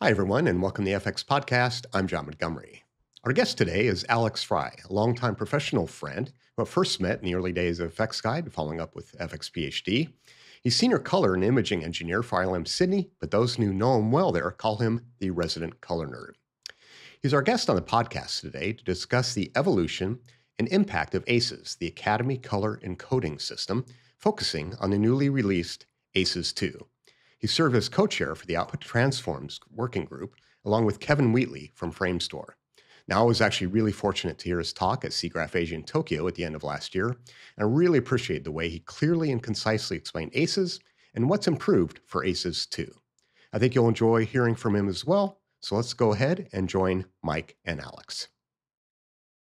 Hi, everyone, and welcome to the FX Podcast. I'm John Montgomery. Our guest today is Alex Fry, a longtime professional friend who I first met in the early days of FX Guide, following up with FX PhD. He's senior color and imaging engineer for ILM Sydney, but those who know him well there call him the resident color nerd. He's our guest on the podcast today to discuss the evolution and impact of ACES, the Academy Color Encoding System, focusing on the newly released ACES 2. He served as co-chair for the Output Transforms working group, along with Kevin Wheatley from Framestore. Now, I was actually really fortunate to hear his talk at SIGGRAPH Asia in Tokyo at the end of last year, and I really appreciate the way he clearly and concisely explained ACES and what's improved for ACES 2. I think you'll enjoy hearing from him as well, so let's go ahead and join Mike and Alex.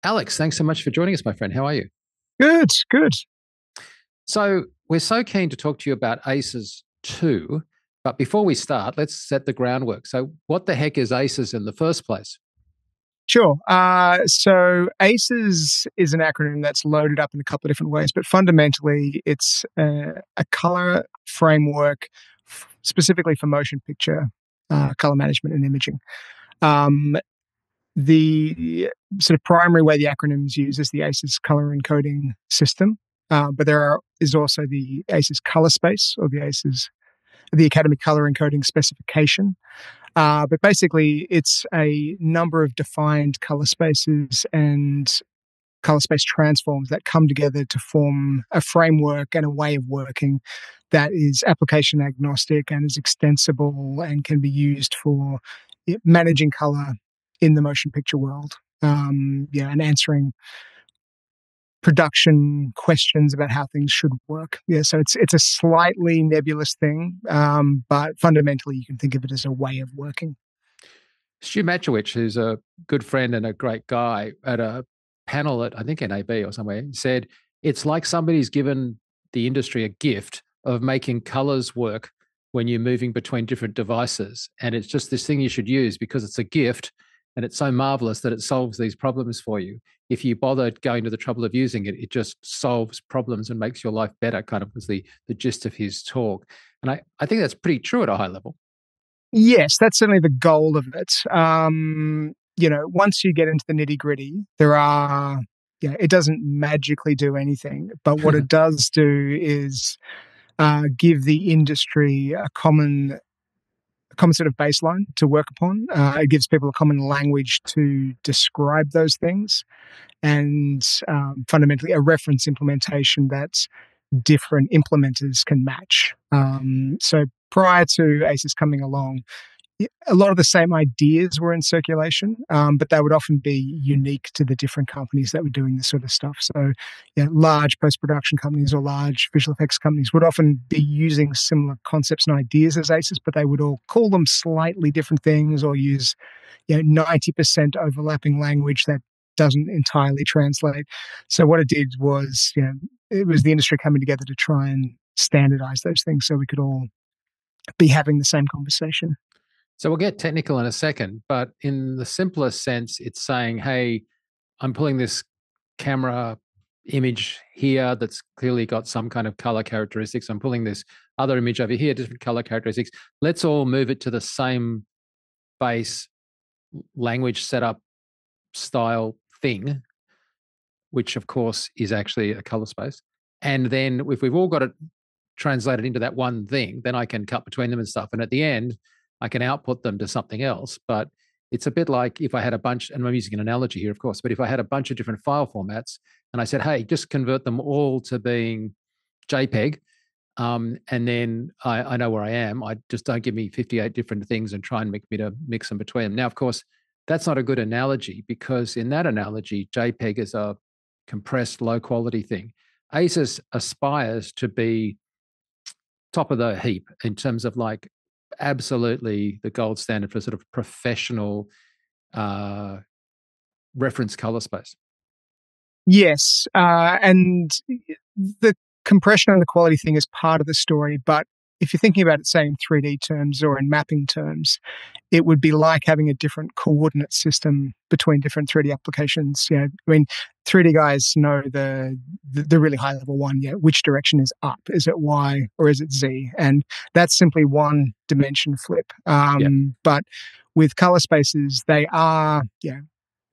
Alex, thanks so much for joining us, my friend. How are you? Good. So we're so keen to talk to you about ACES 2, but before we start, let's set the groundwork. So what the heck is ACES in the first place? Sure. So ACES is an acronym that's loaded up in a couple of different ways, but fundamentally it's a color framework specifically for motion picture color management and imaging. The sort of primary way the acronym's used is the ACES color encoding system, but is also the ACES color space, or the Academy Color Encoding Specification. But basically, it's a number of defined color spaces and color space transforms that come together to form a framework and a way of working that is application agnostic and is extensible and can be used for managing color in the motion picture world. And answering production questions about how things should work. So it's a slightly nebulous thing, but fundamentally you can think of it as a way of working. Stu Matchewicz, who's a good friend and a great guy, at a panel at, I think, NAB or somewhere, said it's like somebody's given the industry a gift of making colors work when you're moving between different devices. And it's just this thing you should use because it's a gift and it's so marvelous that it solves these problems for you. If you bother going to the trouble of using it, it just solves problems and makes your life better, kind of was the gist of his talk. And I think that's pretty true at a high level. Yes, that's certainly the goal of it. Once you get into the nitty gritty, it doesn't magically do anything, but what it does do is give the industry a common sort of baseline to work upon. It gives people a common language to describe those things, and fundamentally a reference implementation that different implementers can match. So prior to ACES coming along, a lot of the same ideas were in circulation, but they would often be unique to the different companies that were doing this sort of stuff. So large post-production companies or large visual effects companies would often be using similar concepts and ideas as ACES, but they would all call them slightly different things or use 90% overlapping language that doesn't entirely translate. So what it did was, it was the industry coming together to try and standardize those things so we could all be having the same conversation. So we'll get technical in a second, but in the simplest sense, it's saying, hey, I'm pulling this camera image here that's clearly got some kind of color characteristics. I'm pulling this other image over here, different color characteristics. Let's all move it to the same base language setup style thing, which of course is actually a color space. And then if we've all got it translated into that one thing, then I can cut between them and stuff. And at the end, I can output them to something else. But it's a bit like if I had a bunch, and I'm using an analogy here, of course, but if I had a bunch of different file formats and I said, hey, just convert them all to being JPEG, and then I know where I am. I just don't give me 58 different things and try and make me to mix them between them. Now, of course, that's not a good analogy because in that analogy, JPEG is a compressed, low quality thing. ACES aspires to be top of the heap in terms of like absolutely the gold standard for sort of professional reference color space. Yes, and the compression and the quality thing is part of the story, but if you're thinking about it, say, in 3D terms or in mapping terms, it would be like having a different coordinate system between different 3D applications. I mean, 3D guys know the really high level one. Which direction is up? Is it Y or is it Z? And that's simply one dimension flip. But with color spaces, they are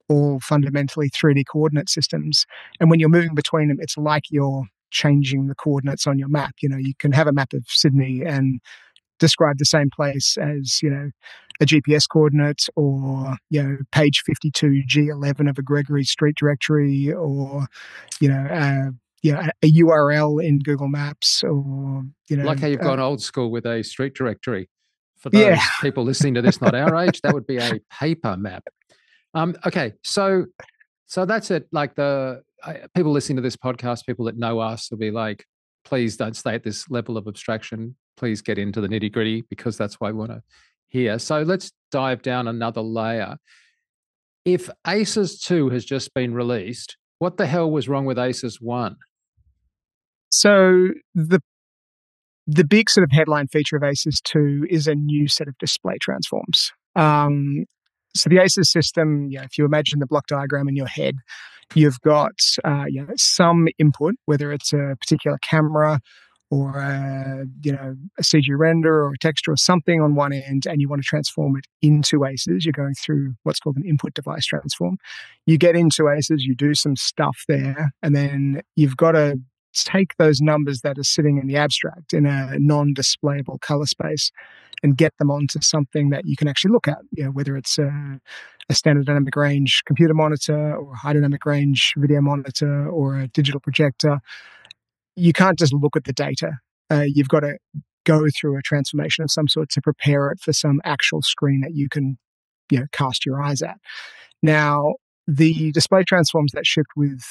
all fundamentally 3D coordinate systems. And when you're moving between them, it's like you're changing the coordinates on your map. You can have a map of Sydney and describe the same place as, a GPS coordinate, or, page 52, G11 of a Gregory Street directory, or, a URL in Google Maps, or, like how you've gone old school with a street directory. For those people listening to this, not our age, that would be a paper map. Okay, so that's it. Like people listening to this podcast, people that know us will be like, please don't stay at this level of abstraction. Please get into the nitty gritty, because that's why we want to hear. So let's dive down another layer. If ACES 2 has just been released, what the hell was wrong with ACES 1? So the big sort of headline feature of ACES 2 is a new set of display transforms. So the ACES system, if you imagine the block diagram in your head, you've got some input, whether it's a particular camera or a CG render or a texture or something on one end, and you want to transform it into ACES. You're going through what's called an input device transform. You get into ACES, you do some stuff there, and then you've got to take those numbers that are sitting in the abstract in a non-displayable color space and get them onto something that you can actually look at, whether it's a standard dynamic range computer monitor or a high dynamic range video monitor or a digital projector. You can't just look at the data. You've got to go through a transformation of some sort to prepare it for some actual screen that you can cast your eyes at. Now, the display transforms that shipped with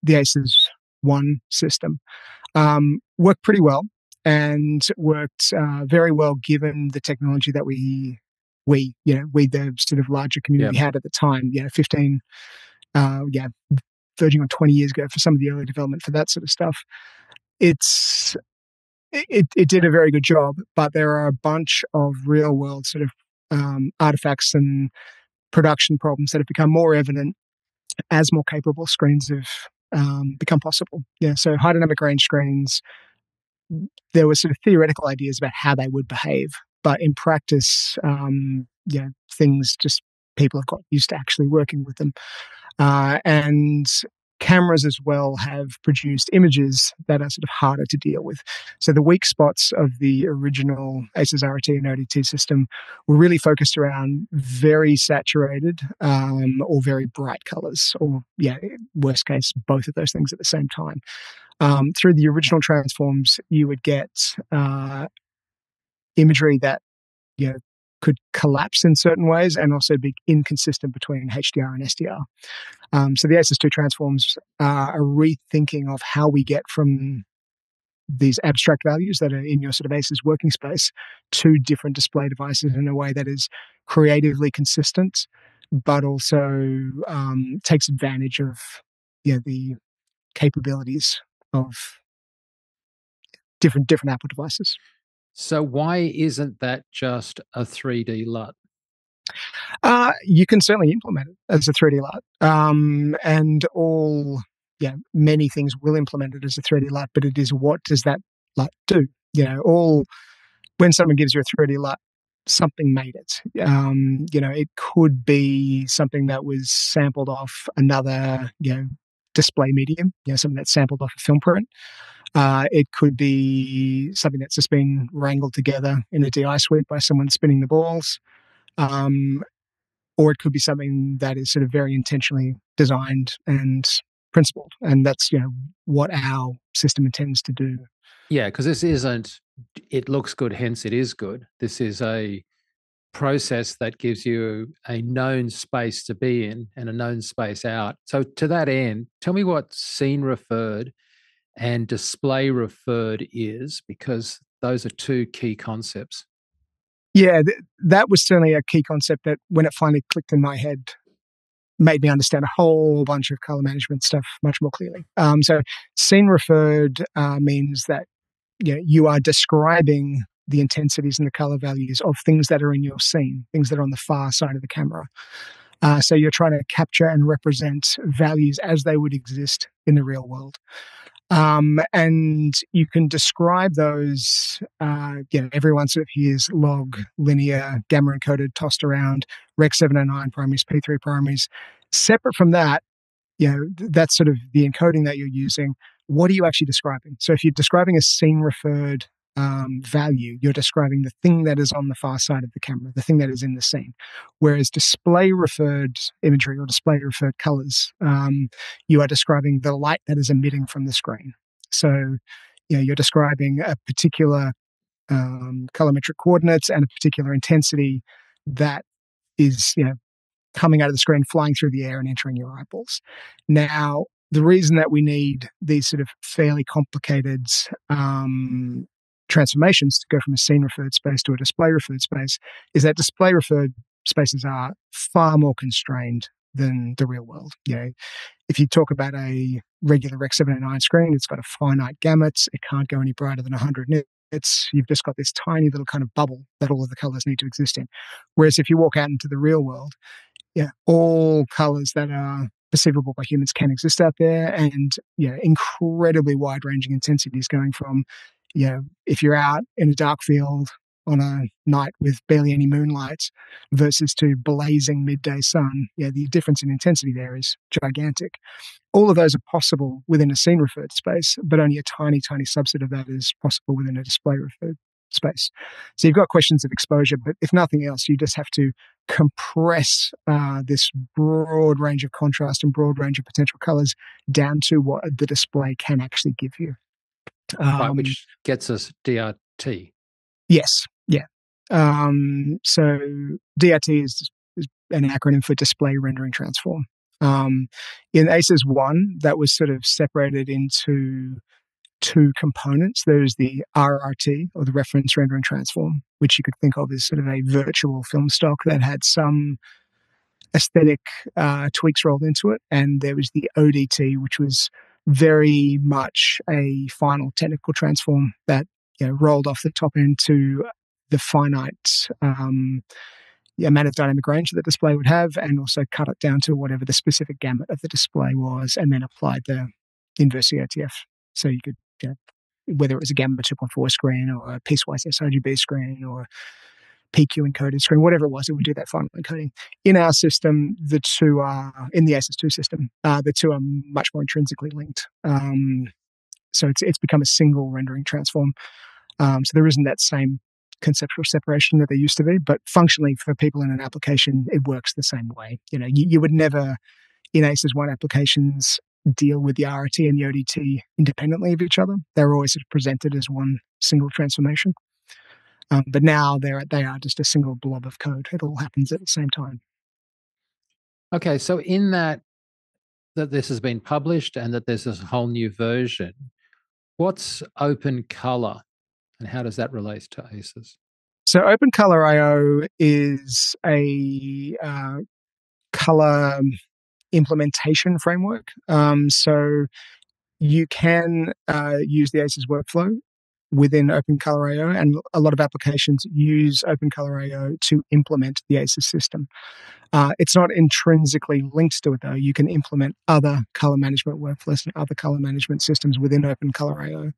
the ACES 1 system worked pretty well, and worked very well given the technology that we the sort of larger community had at the time. 15, verging on 20 years ago for some of the early development for that sort of stuff. It did a very good job, but there are a bunch of real world sort of artifacts and production problems that have become more evident as more capable screens have become possible. So high dynamic range screens, there were sort of theoretical ideas about how they would behave, but in practice, things just people have got used to actually working with them. And cameras as well have produced images that are sort of harder to deal with. So the weak spots of the original ACES RT and ODT system were really focused around very saturated or very bright colors, or worst case, both of those things at the same time. Through the original transforms, you would get imagery that could collapse in certain ways and also be inconsistent between HDR and SDR. So the ACES 2 transforms are a rethinking of how we get from these abstract values that are in your sort of ACES working space to different display devices in a way that is creatively consistent, but also takes advantage of the capabilities of different Apple devices. So why isn't that just a 3D LUT? You can certainly implement it as a 3D LUT, and many things will implement it as a 3D LUT. But it is, what does that LUT do? When someone gives you a 3D LUT, something made it. It could be something that was sampled off another display medium, something that's sampled off a film print. It could be something that's just been wrangled together in a DI suite by someone spinning the balls. Or it could be something that is sort of very intentionally designed and principled. And that's, what our system intends to do. Yeah, because this isn't, it looks good, hence it is good. This is a process that gives you a known space to be in and a known space out. So to that end, tell me what scene referred and display referred is, because those are two key concepts. Yeah, that was certainly a key concept that, when it finally clicked in my head, made me understand a whole bunch of color management stuff much more clearly. So scene referred means that you are describing the intensities and the color values of things that are in your scene, things that are on the far side of the camera. So you're trying to capture and represent values as they would exist in the real world. And you can describe those, everyone sort of hears log, linear, gamma encoded, tossed around, Rec 709 primaries, P3 primaries. Separate from that, that's sort of the encoding that you're using. What are you actually describing? So if you're describing a scene referred value, you're describing the thing that is on the far side of the camera, the thing that is in the scene. Whereas display referred imagery or display referred colors, you are describing the light that is emitting from the screen. So you're describing a particular colorimetric coordinates and a particular intensity that is coming out of the screen, flying through the air and entering your eyeballs. Now, the reason that we need these sort of fairly complicated transformations to go from a scene referred space to a display referred space is that display referred spaces are far more constrained than the real world. If you talk about a regular Rec 709 screen, it's got a finite gamut. It can't go any brighter than 100 nits. You've just got this tiny little kind of bubble that all of the colors need to exist in. Whereas if you walk out into the real world, all colors that are perceivable by humans can exist out there, and incredibly wide-ranging intensities going from, if you're out in a dark field on a night with barely any moonlight versus to blazing midday sun, the difference in intensity there is gigantic. All of those are possible within a scene referred space, but only a tiny, tiny subset of that is possible within a display referred space. So you've got questions of exposure, but if nothing else, you just have to compress this broad range of contrast and broad range of potential colors down to what the display can actually give you. Right, which gets us DRT. Yes, yeah. So DRT is an acronym for Display Rendering Transform. In ACES 1, that was sort of separated into two components. There's the RRT, or the Reference Rendering Transform, which you could think of as sort of a virtual film stock that had some aesthetic tweaks rolled into it. And there was the ODT, which was very much a final technical transform that rolled off the top into the finite amount of dynamic range that the display would have, and also cut it down to whatever the specific gamut of the display was, and then applied the inverse COTF. So you could, whether it was a gamma 2.4 screen or a piecewise sRGB screen or PQ encoded screen, whatever it was, it would do that final encoding. In our system, the two are, in the ACES 2 system, the two are much more intrinsically linked. So it's become a single rendering transform. So there isn't that same conceptual separation that there used to be, but functionally for people in an application, it works the same way. You would never, in ACES 1 applications, deal with the RRT and the ODT independently of each other. They're always presented as one single transformation. But now they are just a single blob of code. It all happens at the same time. Okay, so in that this has been published and that there's this whole new version, what's OpenColor and how does that relate to ACES? So OpenColorIO is a color implementation framework. So you can use the ACES workflow within OpenColorIO, and a lot of applications use OpenColorIO to implement the ACES system. It's not intrinsically linked to it, though. You can implement other color management workflows and other color management systems within OpenColorIO.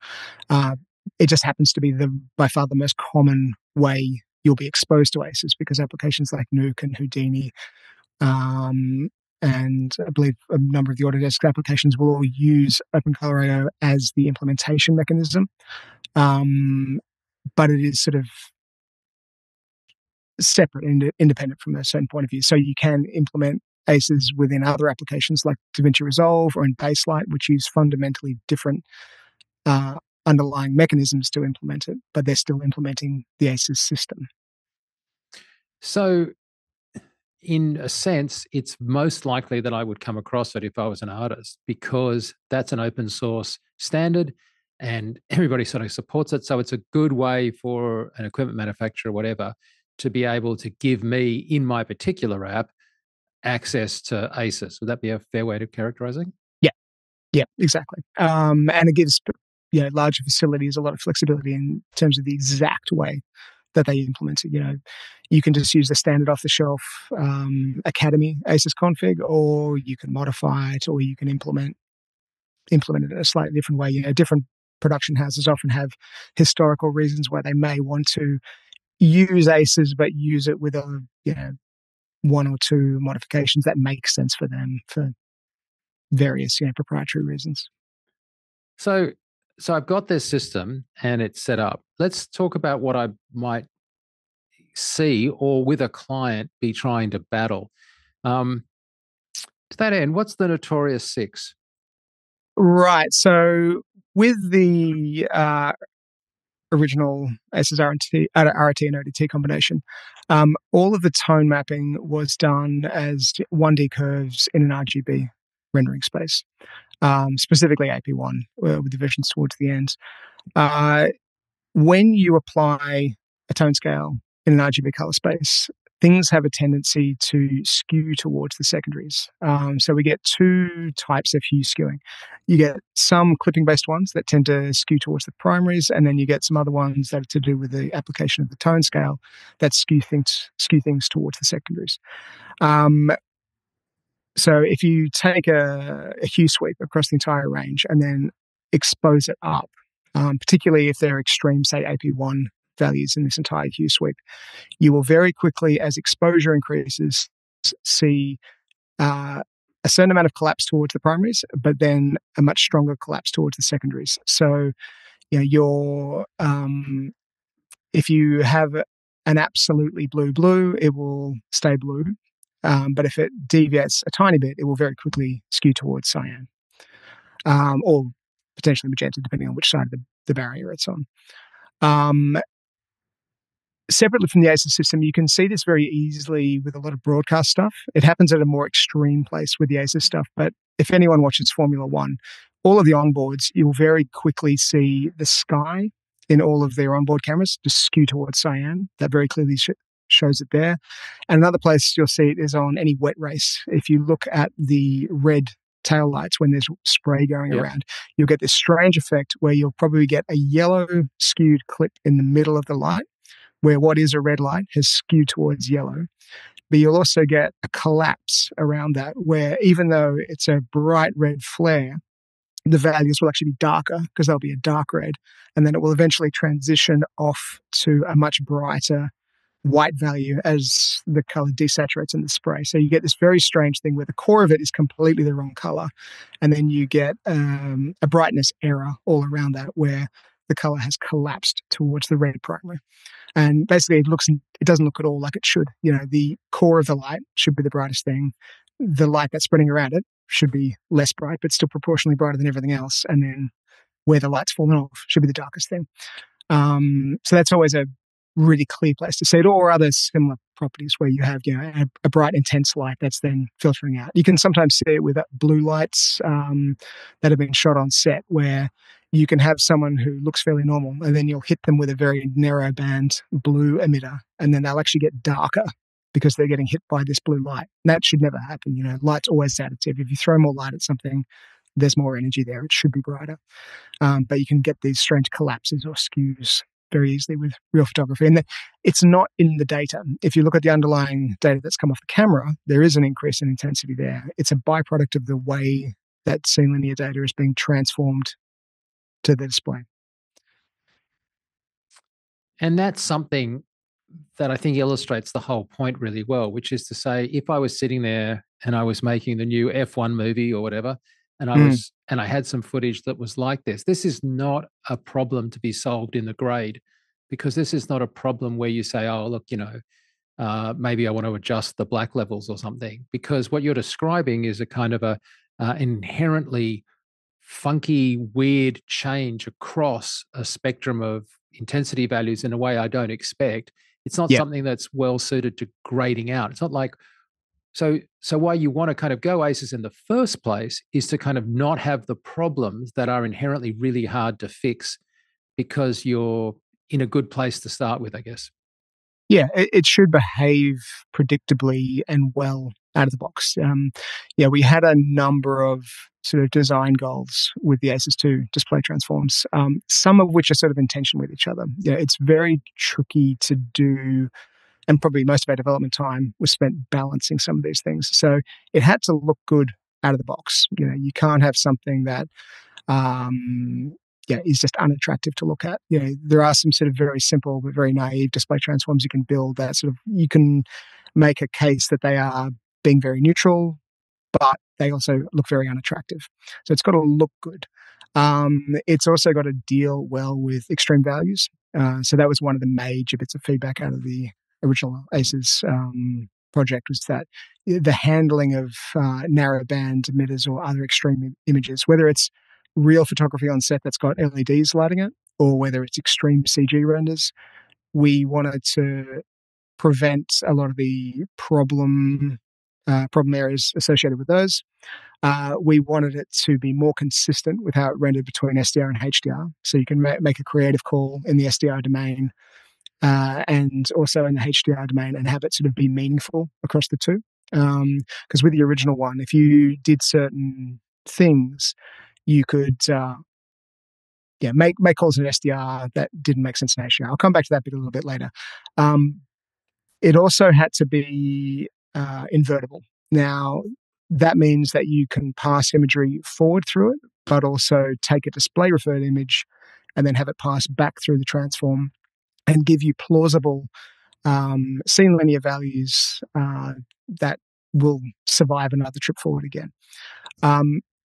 It just happens to be by far the most common way you'll be exposed to ACES, because applications like Nuke and Houdini, and I believe a number of the Autodesk applications will all use OpenColorIO as the implementation mechanism. But it is sort of separate and independent from a certain point of view. So you can implement ACES within other applications like DaVinci Resolve or in Baselight, which use fundamentally different underlying mechanisms to implement it, but they're still implementing the ACES system. So in a sense, it's most likely that I would come across it if I was an artist, because that's an open source standard and everybody sort of supports it. So it's a good way for an equipment manufacturer or whatever to be able to give me, in my particular app, access to ACES. Would that be a fair way to characterize it? Yeah, exactly. And it gives larger facilities, a lot of flexibility in terms of the exact way that they implement it. You can just use the standard off-the-shelf Academy ACES config, or you can modify it, or you can implement it in a slightly different way. Different production houses often have historical reasons why they may want to use ACES, but use it with one or two modifications that make sense for them for various proprietary reasons. So I've got this system and it's set up. Let's talk about what I might see or with a client be trying to battle. To that end, what's the Notorious Six? Right. So with the original ACES RT and ODT combination, all of the tone mapping was done as 1D curves in an RGB rendering space, specifically AP1 with divisions towards the ends. When you apply a tone scale in an RGB color space, things have a tendency to skew towards the secondaries. So we get two types of hue skewing. You get some clipping-based ones that tend to skew towards the primaries, and then you get some other ones that are to do with the application of the tone scale that skew things towards the secondaries. So if you take a hue sweep across the entire range and then expose it up, particularly if they're extreme, say AP1 values in this entire hue sweep, you will very quickly, as exposure increases, see a certain amount of collapse towards the primaries, but then a much stronger collapse towards the secondaries. So, if you have an absolutely blue, it will stay blue. But if it deviates a tiny bit, it will very quickly skew towards cyan, or potentially magenta, depending on which side of the barrier it's on. Separately from the ACES system, you can see this very easily with a lot of broadcast stuff. It happens at a more extreme place with the ACES stuff, but if anyone watches Formula One, all of the onboards, you'll very quickly see the sky in all of their onboard cameras just skew towards cyan. That very clearly shows it there. And another place you'll see it is on any wet race. If you look at the red tail lights when there's spray going around, you'll get this strange effect where you'll probably get a yellow skewed clip in the middle of the light, where what is a red light has skewed towards yellow. But you'll also get a collapse around that, where even though it's a bright red flare, the values will actually be darker because they'll be a dark red, and then it will eventually transition off to a much brighter white value as the color desaturates in the spray. So you get this very strange thing where the core of it is completely the wrong color, and then you get a brightness error all around that where the color has collapsed towards the red primary. And basically it doesn't look at all like it should. The core of the light should be the brightest thing. The light that's spreading around it should be less bright, but still proportionally brighter than everything else. And then where the light's fallen off should be the darkest thing. So that's always a really clear place to see it, or other similar properties where you have a bright intense light that's then filtering out. You can sometimes see it with blue lights that have been shot on set, where you can have someone who looks fairly normal and then you'll hit them with a very narrow band blue emitter, and then they'll actually get darker because they're getting hit by this blue light. And that should never happen. Light's always additive. If you throw more light at something, there's more energy there. It should be brighter. But you can get these strange collapses or skews very easily with real photography. And it's not in the data. If you look at the underlying data that's come off the camera, there is an increase in intensity there. It's a byproduct of the way that scene linear data is being transformed to the display. And that's something that I think illustrates the whole point really well, which is to say, if I was sitting there and I was making the new F1 movie or whatever, and I had some footage that was like this is not a problem to be solved in the grade, because this is not a problem where you say, oh, look, maybe I want to adjust the black levels or something, because what you're describing is a kind of a inherently funky, weird change across a spectrum of intensity values in a way I don't expect. It's not something that's well suited to grading out. It's not like, so why you want to kind of go ACES in the first place is to kind of not have the problems that are inherently really hard to fix, because you're in a good place to start with, I guess. Yeah, it should behave predictably and well out of the box. We had a number of sort of design goals with the ACES 2 display transforms, some of which are sort of in tension with each other. It's very tricky to do, and probably most of our development time was spent balancing some of these things. So it had to look good out of the box. You can't have something that is just unattractive to look at. There are some sort of very simple but very naive display transforms you can build that sort of, you can make a case that they are being very neutral, but they also look very unattractive. So it's got to look good. It's also got to deal well with extreme values. So that was one of the major bits of feedback out of the original ACES project, was that the handling of narrow band emitters or other extreme images, whether it's real photography on set that's got LEDs lighting it, or whether it's extreme CG renders, we wanted to prevent a lot of the problem areas associated with those. We wanted it to be more consistent with how it rendered between SDR and HDR. So you can make a creative call in the SDR domain and also in the HDR domain, and have it sort of be meaningful across the two. Because with the original one, if you did certain things, you could make calls in SDR that didn't make sense in HDR. I'll come back to that bit a little bit later. It also had to be invertible. Now, that means that you can pass imagery forward through it, but also take a display referred image and then have it pass back through the transform and give you plausible scene linear values that will survive another trip forward again.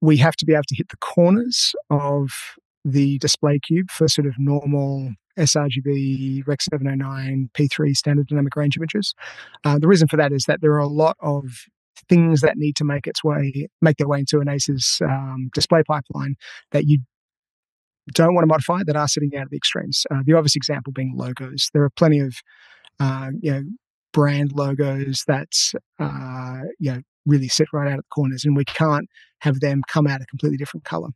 We have to be able to hit the corners of the display cube for sort of normal sRGB, Rec 709, P3 standard dynamic range images. The reason for that is that there are a lot of things that need to make their way into an ACES display pipeline that you don't want to modify, that are sitting out of the extremes. The obvious example being logos. There are plenty of brand logos that really sit right out of the corners, and we can't have them come out a completely different color.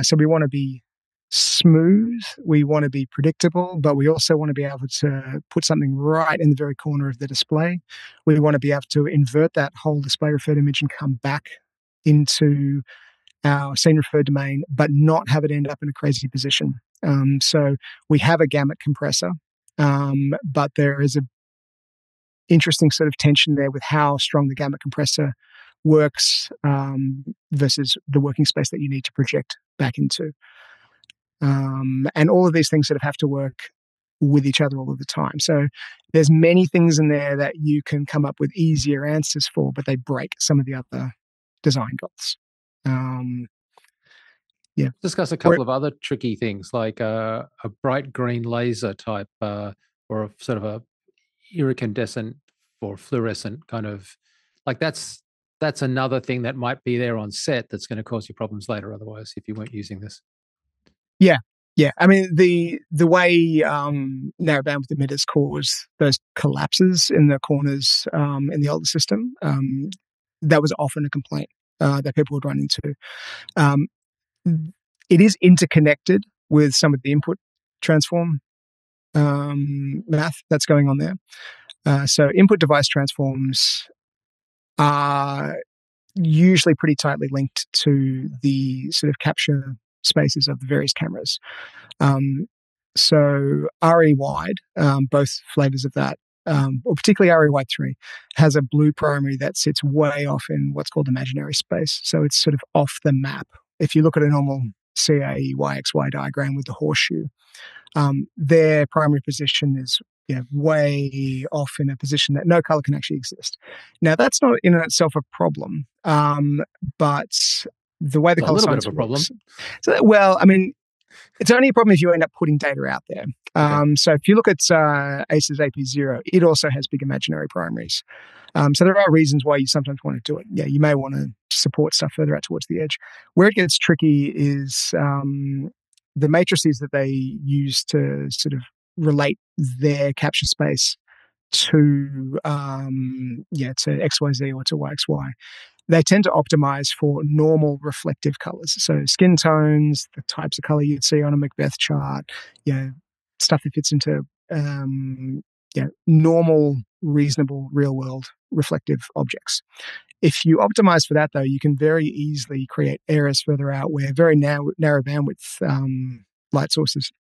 So we want to be smooth, we want to be predictable, but we also want to be able to put something right in the very corner of the display. We want to be able to invert that whole display referred image and come back into our scene referred domain, but not have it end up in a crazy position. So we have a gamut compressor, but there is a interesting sort of tension there with how strong the gamut compressor works versus the working space that you need to project back into. And all of these things sort of have to work with each other all of the time. So there's many things in there that you can come up with easier answers for, but they break some of the other design goals. Discuss a couple of other tricky things, like a bright green laser type or a sort of a iridescent or fluorescent kind of, like that's another thing that might be there on set that's going to cause you problems later otherwise if you weren't using this. Yeah. I mean, the way narrow bandwidth emitters cause those collapses in the corners in the older system, that was often a complaint that people would run into. It is interconnected with some of the input transform math that's going on there. So input device transforms are usually pretty tightly linked to the sort of capture spaces of the various cameras. So RE wide, both flavors of that, or particularly RE wide 3, has a blue primary that sits way off in what's called imaginary space. So it's sort of off the map. If you look at a normal CAE YXY diagram with the horseshoe, their primary position is way off in a position that no color can actually exist. Now, that's not in itself a problem, but the way the color science works. So, well, I mean, it's only a problem if you end up putting data out there. Okay. So if you look at ACES AP0, it also has big imaginary primaries. So there are reasons why you sometimes want to do it. Yeah, you may want to support stuff further out towards the edge. Where it gets tricky is the matrices that they use to sort of relate their capture space to XYZ or to YXY. They tend to optimize for normal reflective colors. So skin tones, the types of color you'd see on a Macbeth chart, stuff that fits into normal, reasonable, real world reflective objects. If you optimize for that, though, you can very easily create errors further out where very narrow bandwidth light sources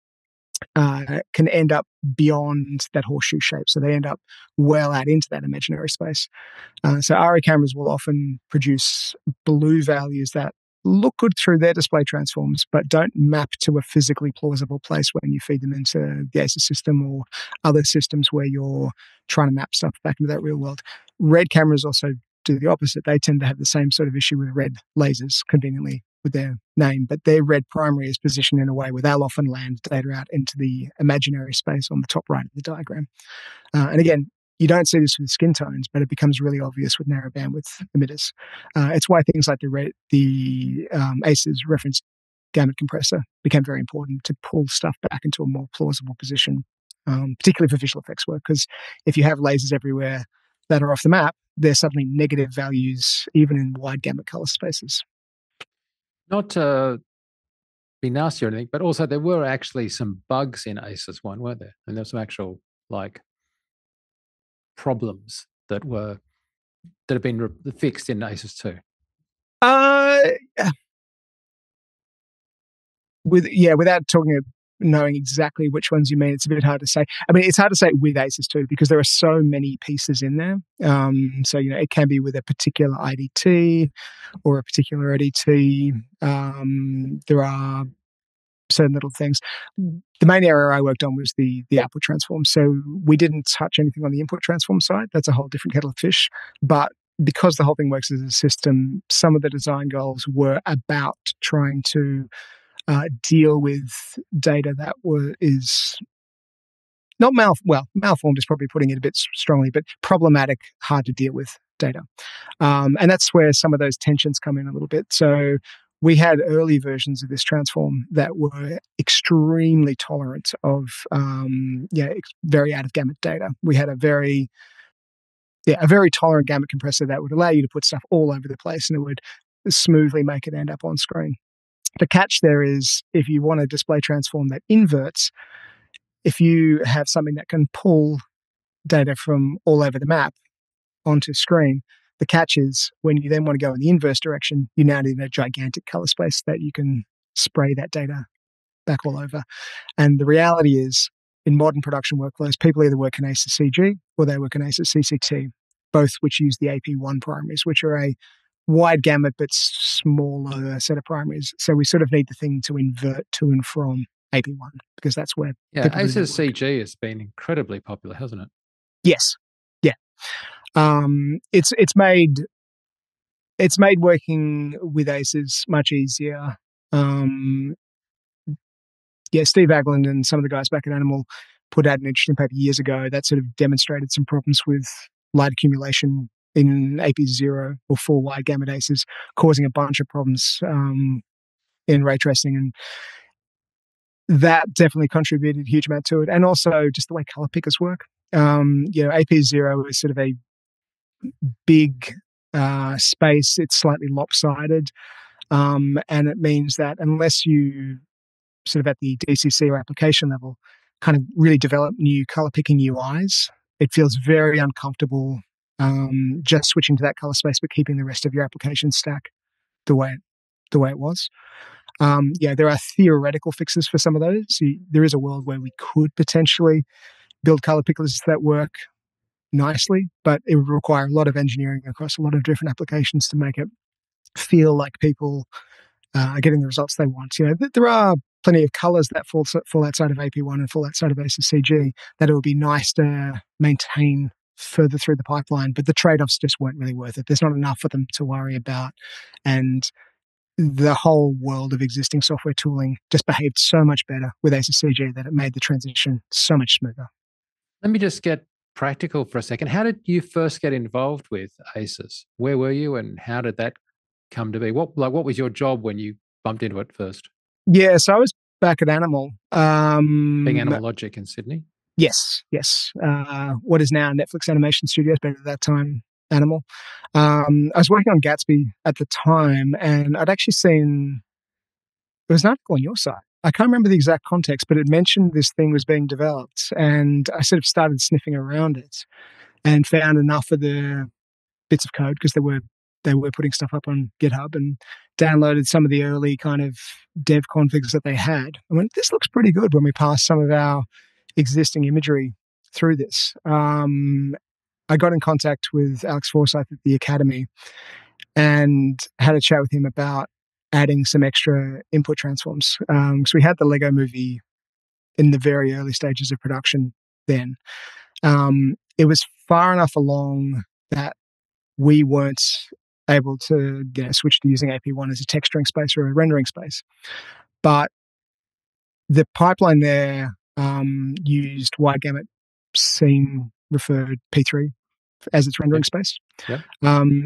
can end up beyond that horseshoe shape. So they end up well out into that imaginary space. So RO cameras will often produce blue values that look good through their display transforms, but don't map to a physically plausible place when you feed them into the ACES system or other systems where you're trying to map stuff back into that real world. Red cameras also do the opposite. They tend to have the same sort of issue with red lasers, conveniently with their name, but their red primary is positioned in a way where they'll often land data out into the imaginary space on the top right of the diagram. And again, you don't see this with skin tones, but it becomes really obvious with narrow bandwidth emitters. It's why things like the ACES reference gamut compressor became very important to pull stuff back into a more plausible position, particularly for visual effects work, because if you have lasers everywhere that are off the map, they're suddenly negative values, even in wide gamut color spaces. Not to be nasty or anything, but also there were actually some bugs in ACES 1, weren't there? And there were some actual problems that have been fixed in ACES 2. Without knowing exactly which ones you mean, it's a bit hard to say. I mean, it's hard to say with ACES 2 because there are so many pieces in there. So it can be with a particular IDT or a particular ODT. There are certain little things. The main area I worked on was the output transform. So we didn't touch anything on the input transform side. That's a whole different kettle of fish. But because the whole thing works as a system, some of the design goals were about trying to deal with data that is not malformed is probably putting it a bit strongly, but problematic, hard to deal with data. And that's where some of those tensions come in a little bit. So we had early versions of this transform that were extremely tolerant of very out of gamut data. We had a very tolerant gamut compressor that would allow you to put stuff all over the place and it would smoothly make it end up on screen. The catch there is if you want a display transform that inverts, if you have something that can pull data from all over the map onto screen, the catch is when you then want to go in the inverse direction, you now need a gigantic color space that you can spray that data back all over. And the reality is, in modern production workflows, people either work in ACES CG or they work in ACES CCT, both which use the AP1 primaries, which are a wide gamut but smaller set of primaries. So we sort of need the thing to invert to and from AP1 because that's where ACES CG has been incredibly popular, hasn't it? Yes. Yeah. It's made working with ACES much easier. Steve Aglund and some of the guys back at Animal put out an interesting paper years ago that sort of demonstrated some problems with light accumulation in AP0 or 4 wide gamut ACES, causing a bunch of problems in ray tracing, and that definitely contributed a huge amount to it. And also just the way color pickers work. AP0 is sort of a big space. It's slightly lopsided, and it means that unless you sort of at the DCC or application level kind of really develop new color picking UIs, it feels very uncomfortable just switching to that color space but keeping the rest of your application stack the way it was. There are theoretical fixes for some of those. There is a world where we could potentially build color pickers that work nicely, but it would require a lot of engineering across a lot of different applications to make it feel like people are getting the results they want. There are plenty of colors that fall outside of AP1 and fall outside of ACES CG that it would be nice to maintain further through the pipeline, but the trade-offs just weren't really worth it. There's not enough for them to worry about, and the whole world of existing software tooling just behaved so much better with ACES CG that it made the transition so much smoother. Let me just get practical for a second. How did you first get involved with ACES? Where were you and how did that come to be? What was your job when you bumped into it first? Yeah, so I was back at Animal. Being Animal Logic in Sydney? Yes. What is now Netflix Animation Studios, but at that time, Animal. I was working on Gatsby at the time, and I'd actually seen, there was an article on your site. I can't remember the exact context, but it mentioned this thing was being developed, and I sort of started sniffing around it and found enough of the bits of code, because there were they were putting stuff up on GitHub and downloaded some of the early kind of dev configs that they had. I went, this looks pretty good when we pass some of our existing imagery through this. I got in contact with Alex Forsyth at the Academy and had a chat with him about adding some extra input transforms. So we had the Lego movie in the very early stages of production then. It was far enough along that we weren't able to switch to using AP1 as a texturing space or a rendering space. But the pipeline there used wide gamut scene referred P3 as its rendering space. Yep.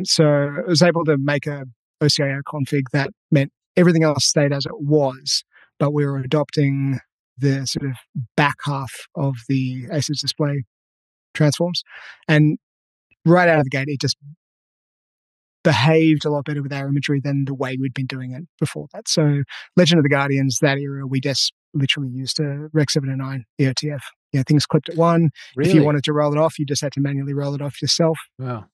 So I was able to make a OCIO config that meant everything else stayed as it was, but we were adopting the sort of back half of the ACES display transforms. And right out of the gate, it just behaved a lot better with our imagery than the way we'd been doing it before that. So Legend of the Guardians, that era, we just literally used a Rec 709 EOTF. Things clipped at one. Really? If you wanted to roll it off, you just had to manually roll it off yourself. Wow.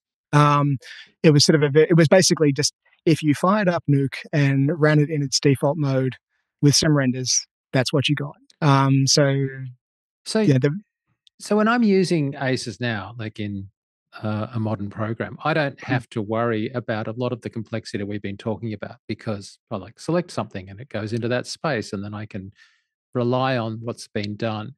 It was sort of it was basically just if you fired up Nuke and ran it in its default mode with some renders, that's what you got. So when I'm using ACES now, like in a modern program, I don't have to worry about a lot of the complexity that we've been talking about because I select something and it goes into that space and then I can rely on what's been done.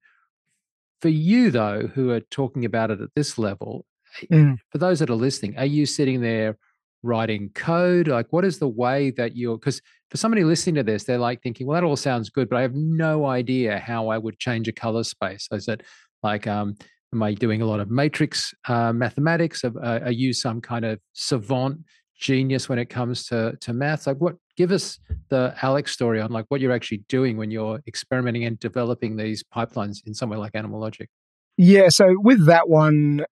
For you, though, who are talking about it at this level, for those that are listening, are you sitting there writing code? Like, what is the way that you're, because for somebody listening to this, they're like thinking, well, that all sounds good, but I have no idea how I would change a color space. So is it like, am I doing a lot of matrix mathematics? Are you some kind of savant genius when it comes to maths? Like, give us the Alex story on like what you're actually doing when you're experimenting and developing these pipelines in somewhere like Animal Logic. Yeah, so with that one,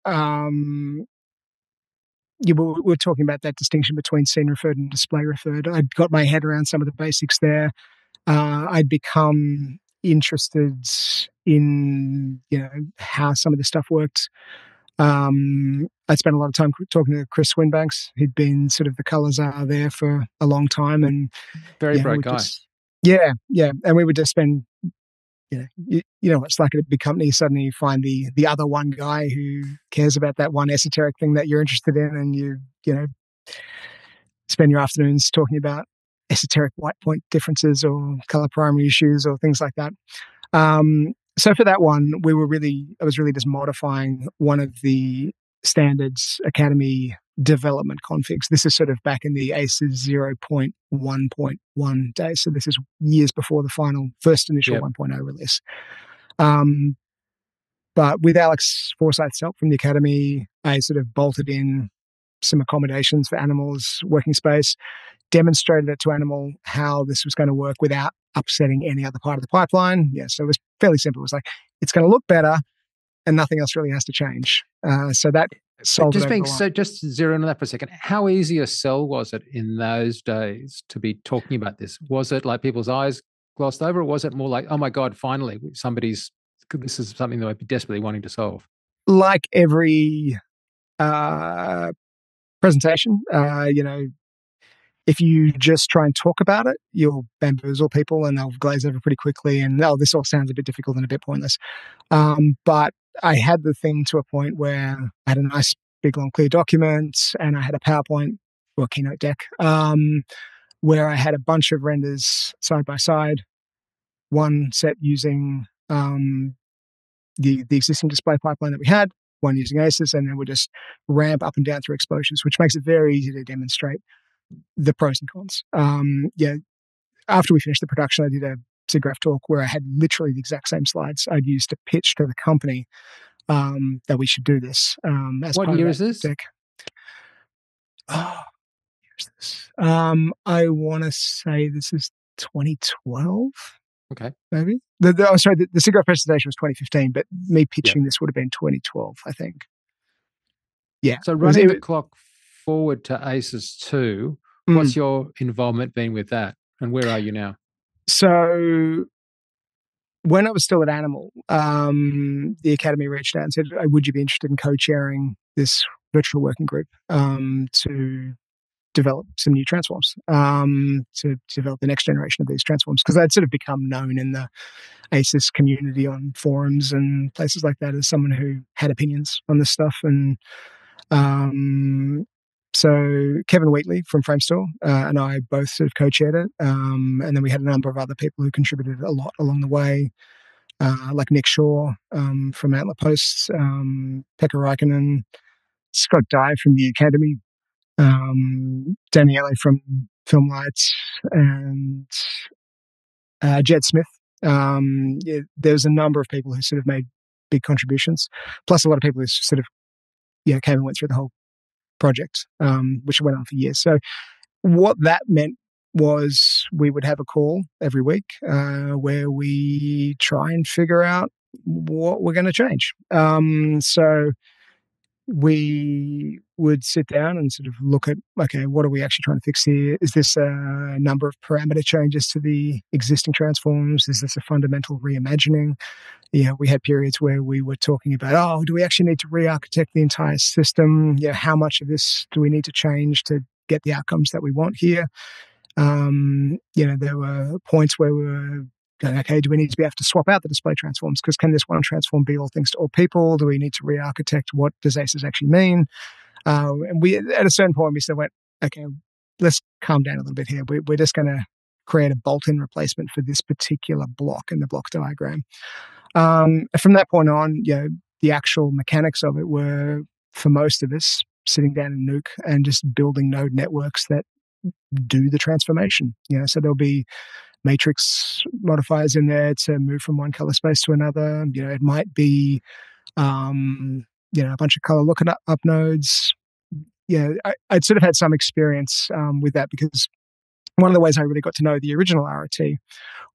we're talking about that distinction between scene referred and display referred. I'd got my head around some of the basics there. I'd become interested in how some of the stuff worked. I spent a lot of time talking to Chris Swinbanks, who'd been sort of the color czar there for a long time, and very bright guy. And we would just spend, it's like at a big company. Suddenly, you find the other one guy who cares about that one esoteric thing that you're interested in, and you spend your afternoons talking about esoteric white point differences or color primary issues or things like that. So for that one, I was really just modifying one of the standards Academy development configs. This is sort of back in the ACES 0.1.1 days. So this is years before the first initial 1.0 release. But with Alex Forsyth's help from the Academy, I sort of bolted in some accommodations for Animal's working space, demonstrated it to Animal how this was going to work without upsetting any other part of the pipeline. So it was fairly simple. It was like, it's going to look better and nothing else really has to change. So that solved it. Just zero in on that for a second. How easy a sell was it in those days to be talking about this? Was it like people's eyes glossed over, or was it more like, oh my God, finally, this is something that I'd be desperately wanting to solve? Like every presentation, if you just try and talk about it, you'll bamboozle people and they'll glaze over pretty quickly and, this all sounds a bit difficult and a bit pointless. But I had the thing to a point where I had a nice big long clear document and I had a PowerPoint or Keynote deck where I had a bunch of renders side by side, one set using the existing display pipeline that we had, one using ACES, and then we just ramp up and down through exposures, which makes it very easy to demonstrate the pros and cons. After we finished the production, I did a SIGGRAPH talk where I had literally the exact same slides I'd used to pitch to the company that we should do this. What year is this? Deck. Oh, here's this. I want to say this is 2012. Okay. Maybe. The SIGGRAPH presentation was 2015, but me pitching this would have been 2012, I think. Yeah. So running the clock forward to ACES 2, what's your involvement been with that? And where are you now? So when I was still at Animal, the Academy reached out and said, would you be interested in co-chairing this virtual working group to develop some new transforms, to develop the next generation of these transforms, because I'd sort of become known in the ACES community on forums and places like that as someone who had opinions on this stuff. And so Kevin Wheatley from Framestore and I both sort of co-chaired it, and then we had a number of other people who contributed a lot along the way, like Nick Shaw from Antler Posts, Pekka Raikkonen, Scott Dye from the Academy, Daniele from Film Lights, and Jed Smith. There's a number of people who sort of made big contributions, plus a lot of people who sort of came and went through the whole project, which went on for years. So what that meant was we would have a call every week where we try and figure out what we're going to change. So we would sit down and sort of look at, okay, what are we actually trying to fix here? Is this a number of parameter changes to the existing transforms? Is this a fundamental reimagining? We had periods where we were talking about, do we actually need to re-architect the entire system? How much of this do we need to change to get the outcomes that we want here? There were points where we were going, okay, do we need to be able to swap out the display transforms? Because can this one transform be all things to all people? Do we need to re-architect what does ACES actually mean? And we, at a certain point, we said, okay, let's calm down a little bit here. We're just going to create a bolt-in replacement for this particular block in the block diagram. From that point on, the actual mechanics of it were, for most of us, sitting down in Nuke and just building node networks that do the transformation. So there'll be matrix modifiers in there to move from one color space to another. It might be, a bunch of color lookup nodes. I'd sort of had some experience with that, because one of the ways I really got to know the original RT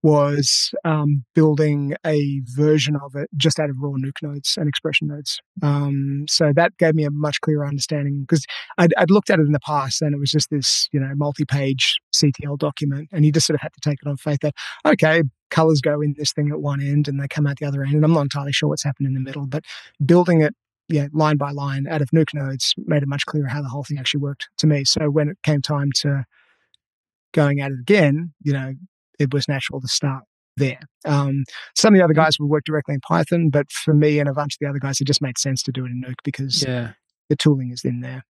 was building a version of it just out of raw nuke nodes and expression nodes. So that gave me a much clearer understanding, because I'd looked at it in the past and it was just this, multi-page CTL document, and you just sort of had to take it on faith that, okay, colors go in this thing at one end and they come out the other end, and I'm not entirely sure what's happened in the middle, but building it line by line out of nuke nodes made it much clearer how the whole thing actually worked to me. So when it came time to going at it again, it was natural to start there. Some of the other guys would work directly in Python, but for me and a bunch of the other guys, it just made sense to do it in Nuke because the tooling is in there.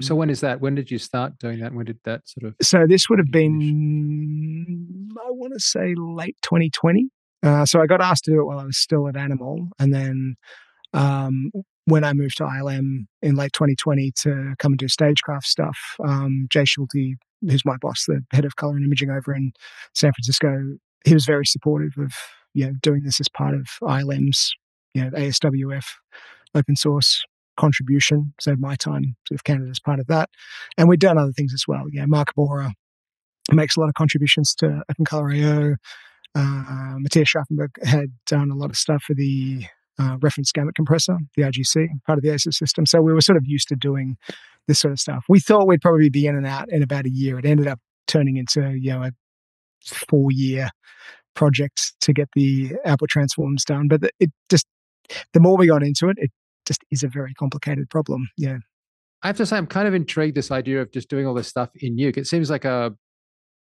So when is that? When did you start doing that? When did that sort of... So this would have been, I want to say, late 2020. So I got asked to do it while I was still at Animal. And then when I moved to ILM in late 2020 to come and do stagecraft stuff, Jay Schulte, who's my boss, the head of color and imaging over in San Francisco, he was very supportive of doing this as part of ILM's ASWF open source contribution. So my time sort of counted as part of that, and we've done other things as well. Mark Bora makes a lot of contributions to OpenColorIO. Matthias Schaffenberg had done a lot of stuff for the reference gamut compressor, the RGC, part of the ACES system. So we were sort of used to doing this sort of stuff. We thought we'd probably be in and out in about a year. It ended up turning into a 4-year project to get the output transforms done. But it just, the more we got into it, it just is a very complicated problem. I have to say, I'm kind of intrigued, this idea of just doing all this stuff in Nuke. It seems like a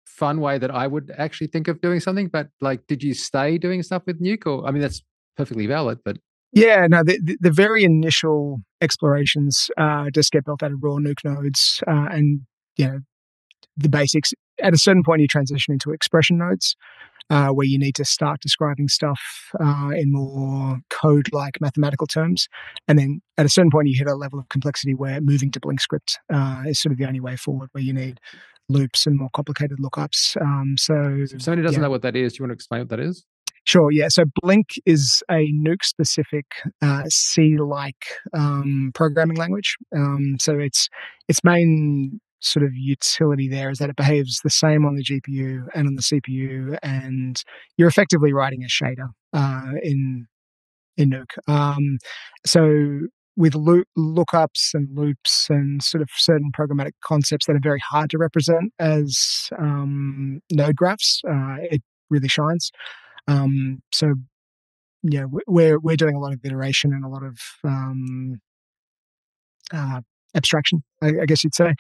fun way that I would actually think of doing something. But did you stay doing stuff with Nuke? Or, I mean, that's perfectly valid, but... the very initial explorations just get built out of raw nuke nodes, and the basics. At a certain point, you transition into expression nodes, where you need to start describing stuff in more code-like mathematical terms, and then at a certain point, you hit a level of complexity where moving to Blink script is sort of the only way forward, where you need loops and more complicated lookups. So if somebody doesn't know what that is, do you want to explain what that is? Sure, yeah. So Blink is a Nuke-specific C-like programming language. So its main sort of utility there is that it behaves the same on the GPU and on the CPU, and you're effectively writing a shader in Nuke. So with lookups and loops and sort of certain programmatic concepts that are very hard to represent as node graphs, it really shines. So we're doing a lot of iteration and a lot of abstraction, I guess you'd say.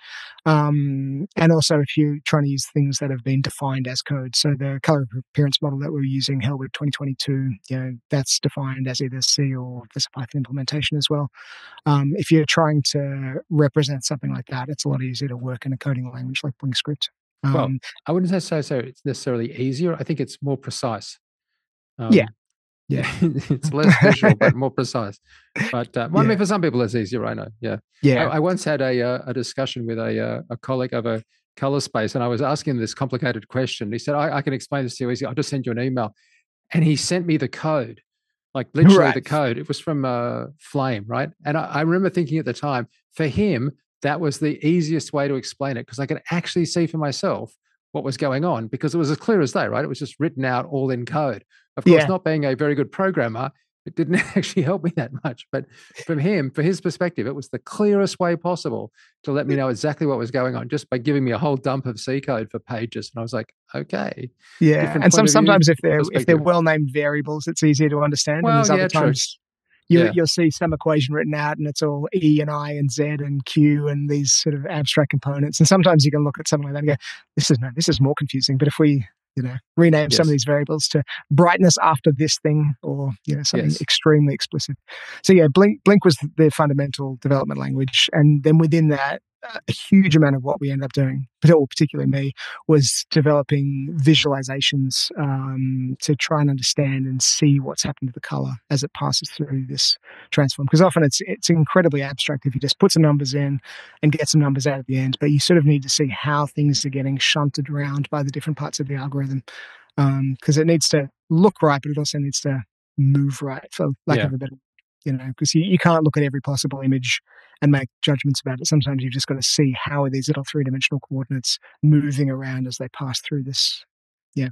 And also if you're trying to use things that have been defined as code. So the color appearance model that we're using, Hellwood 2022, that's defined as either C or there's a Python implementation as well. If you're trying to represent something like that, it's a lot easier to work in a coding language like Blink script. Well, I wouldn't say so it's necessarily easier. I think it's more precise. Yeah. It's less visual, but more precise. But I mean, for some people, it's easier. I know. Yeah. I once had a discussion with a colleague of a color space, and I was asking him this complicated question. He said, I can explain this to you easy. I'll just send you an email. And he sent me the code, like literally the code. It was from Flame, right? And I remember thinking at the time, for him, that was the easiest way to explain it because I could actually see for myself what was going on because it was as clear as day, right? It was just written out all in code. Of course, not being a very good programmer, it didn't actually help me that much. But from him, for his perspective, it was the clearest way possible to let me know exactly what was going on just by giving me a whole dump of C code for pages. And I was like, okay. Yeah. And sometimes if they're well-named variables, it's easier to understand. Well, and there's other times you'll see some equation written out and it's all E and I and Z and Q and these sort of abstract components. And sometimes you can look at something like that and go, this is more confusing. But if we rename some of these variables to brightness after this thing or something extremely explicit. So Blink was the fundamental development language, and then within that, a huge amount of what we ended up doing, particularly me, was developing visualizations to try and understand and see what's happened to the color as it passes through this transform. Because often it's incredibly abstract if you just put some numbers in and get some numbers out at the end, but you sort of need to see how things are getting shunted around by the different parts of the algorithm, because it needs to look right, but it also needs to move right, for lack of a better, because you can't look at every possible image and make judgments about it. Sometimes you've just got to see how are these little three-dimensional coordinates moving around as they pass through this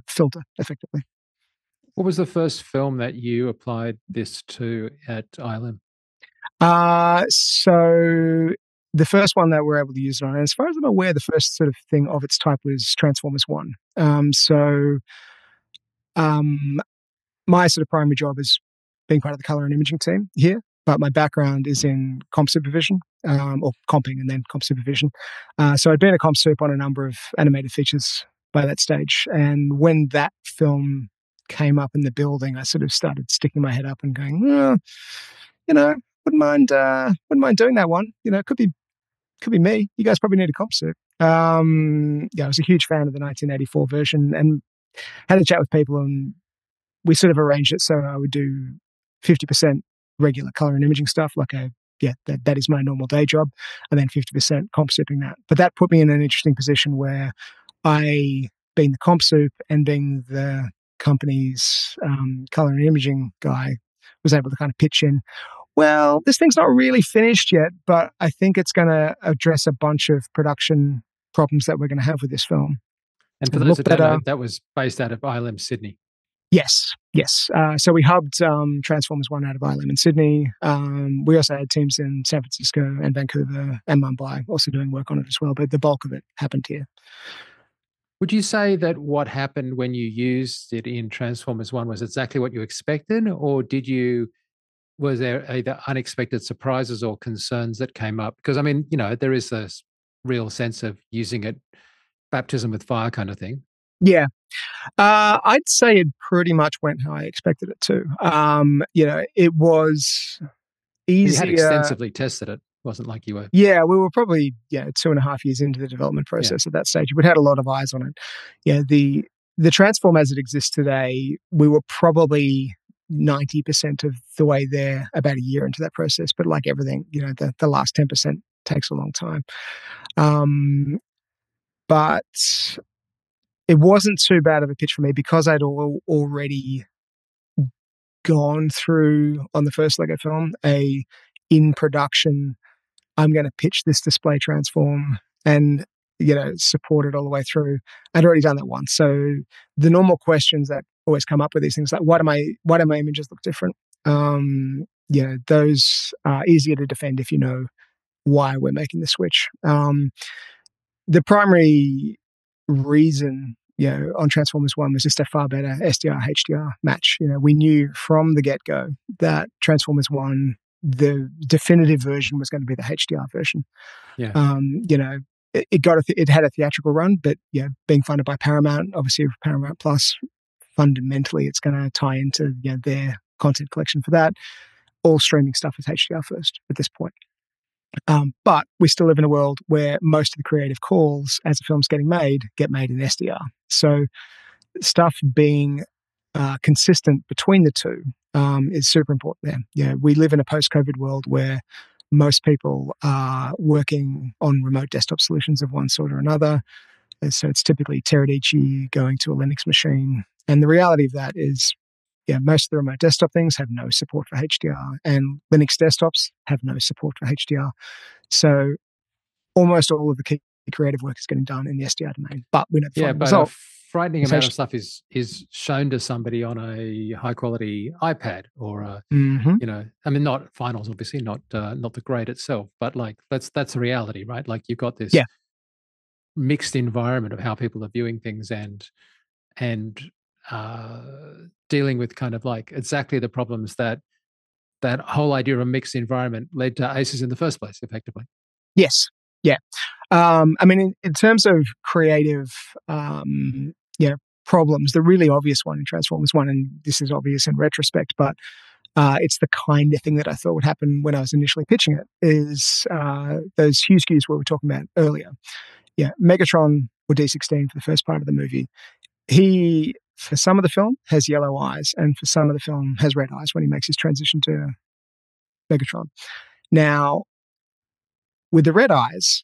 filter effectively. What was the first film that you applied this to at ILM? So the first one that we're able to use it on, and as far as I'm aware, the first sort of thing of its type was Transformers 1. My sort of primary job is being part of the color and imaging team here, but my background is in comp supervision, or comping and then comp supervision. So I'd been a comp sup on a number of animated features by that stage. And when that film came up in the building, I sort of started sticking my head up and going, wouldn't mind doing that one. It could be me. You guys probably need a comp sup. I was a huge fan of the 1984 version and had a chat with people, and we sort of arranged it so I would do 50% regular color and imaging stuff, that is my normal day job, and then 50% comp supping that. But that put me in an interesting position where I, being the comp sup and being the company's color and imaging guy, was able to kind of pitch in, well, this thing's not really finished yet, but I think it's going to address a bunch of production problems that we're going to have with this film. And for those that don't know, that was based out of ILM Sydney. Yes. So we hubbed Transformers 1 out of ILM in Sydney. We also had teams in San Francisco and Vancouver and Mumbai also doing work on it as well, but the bulk of it happened here. Would you say that what happened when you used it in Transformers 1 was exactly what you expected, or was there either unexpected surprises or concerns that came up? Because, I mean, there is a real sense of using it, baptism with fire kind of thing. Yeah. I'd say it pretty much went how I expected it to. It was easier. You had extensively tested it. Wasn't like you were. Yeah, we were probably 2.5 years into the development process at that stage. We'd had a lot of eyes on it. Yeah, the transform as it exists today, we were probably 90% of the way there about a year into that process. But like everything, the last 10% takes a long time. But it wasn't too bad of a pitch for me because I'd already gone through on the first Lego film in production, I'm going to pitch this display transform and support it all the way through. I'd already done that once. So the normal questions that always come up with these things, like why do my images look different? Those are easier to defend if you know why we're making the switch. The primary reason on Transformers 1 was just a far better SDR HDR match. We knew from the get-go that Transformers 1 the definitive version was going to be the HDR version. Yeah. It had a theatrical run, but being funded by Paramount, obviously Paramount Plus, fundamentally it's going to tie into their content collection for that. All streaming stuff is HDR first at this point. But we still live in a world where most of the creative calls as a film's getting made get made in SDR. So stuff being consistent between the two is super important there. We live in a post-COVID world where most people are working on remote desktop solutions of one sort or another. And so it's typically Teradici going to a Linux machine. And the reality of that is, most of the remote desktop things have no support for HDR, and Linux desktops have no support for HDR. So almost all of the key creative work is getting done in the SDR domain. But we know the final result. Frightening amount of stuff is shown to somebody on a high quality iPad or not finals, obviously, not the grade itself, but like that's a reality, right? Like you've got this mixed environment of how people are viewing things and dealing with kind of like exactly the problems that whole idea of a mixed environment led to ACES in the first place, effectively. Yes. Yeah. In terms of creative problems, the really obvious one in Transformers 1, and this is obvious in retrospect, but it's the kind of thing that I thought would happen when I was initially pitching it, is those hue skews we were talking about earlier. Yeah, Megatron, or D16 for the first part of the movie, he, for some of the film, has yellow eyes, and for some of the film has red eyes when he makes his transition to Megatron. Now, with the red eyes,